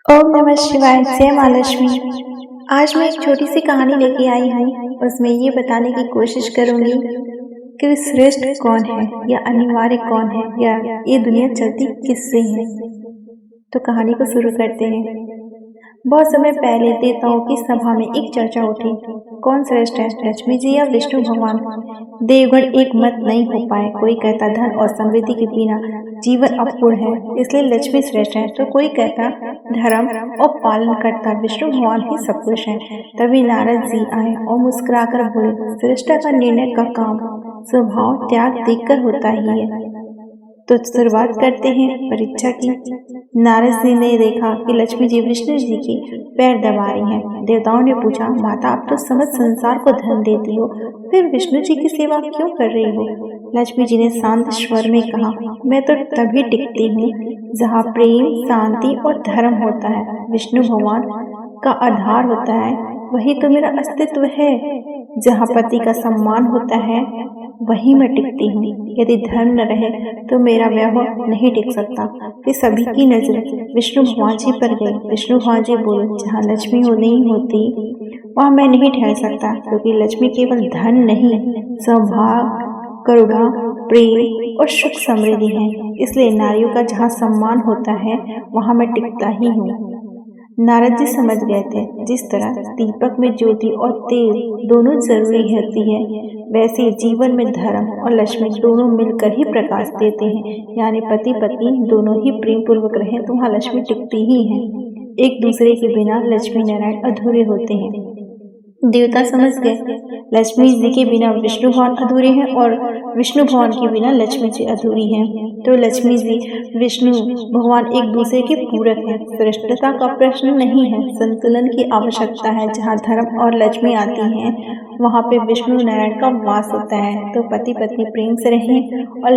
ओम नमः शिवाय। जय माँ लक्ष्मी। आज मैं एक छोटी सी कहानी लेके आई हूँ। उसमें ये बताने की कोशिश करूँगी कि श्रेष्ठ कौन है या अनिवार्य कौन है या ये दुनिया चलती किससे है। तो कहानी को शुरू करते हैं। बहुत समय पहले देवताओं की सभा में एक चर्चा उठी, कौन श्रेष्ठ है, लक्ष्मी जी या विष्णु भगवान। देवगण एक मत नहीं हो पाए। कोई कहता धन और समृद्धि के बिना जीवन अपूर्ण है, इसलिए लक्ष्मी श्रेष्ठ है। तो कोई कहता धर्म और पालन करता विष्णु भगवान ही सब कुछ है। तभी नारद जी आए और मुस्कुराकर बोले, श्रेष्ठता का निर्णय का काम स्वभाव त्याग देखकर होता ही है। तो शुरुआत करते हैं परीक्षा की। नारद जी ने देखा कि लक्ष्मी जी विष्णु जी के पैर दबा रही हैं। देवताओं ने पूछा, माता आप तो समस्त संसार को धन देती हो, फिर विष्णु जी की सेवा क्यों कर रही हो। लक्ष्मी जी ने शांत स्वर में कहा, मैं तो तभी टिकती हूँ जहाँ प्रेम, शांति और धर्म होता है। विष्णु भगवान का आधार होता है, वही तो मेरा अस्तित्व है। जहाँ पति का सम्मान होता है वहीं मैं टिकती हूँ। यदि धर्म न रहे तो मेरा वैभव नहीं टिक सकता। फिर सभी की नजर विष्णु भगवान जी पर गई। विष्णु भगवान जी बोले, जहाँ लक्ष्मी नहीं होती वहाँ मैं नहीं ठहर सकता, क्योंकि लक्ष्मी केवल धन नहीं, सौभाग्य, करुणा, प्रेम और सुख समृद्धि है। इसलिए नारियों का जहाँ सम्मान होता है वहाँ मैं टिकता ही हूँ। नारद जी समझ गए थे, जिस तरह दीपक में ज्योति और तेल दोनों जरूरी होती है, वैसे जीवन में धर्म और लक्ष्मी दोनों मिलकर ही प्रकाश देते हैं। यानी पति पत्नी दोनों ही प्रेम पूर्वक रहें तो वहाँ लक्ष्मी टिकती ही है। एक दूसरे के बिना लक्ष्मी नारायण अधूरे होते हैं। देवता समझ गए, लक्ष्मी जी के बिना विष्णु भगवान अधूरे हैं और विष्णु भगवान के बिना लक्ष्मी जी अधूरी हैं। तो लक्ष्मी जी विष्णु भगवान एक दूसरे के पूरक हैं। श्रेष्ठता का प्रश्न नहीं है, संतुलन की आवश्यकता है। जहाँ धर्म और लक्ष्मी आती हैं वहाँ पे विष्णु नारायण का वास होता है। तो पति पत्नी प्रेम से रहें और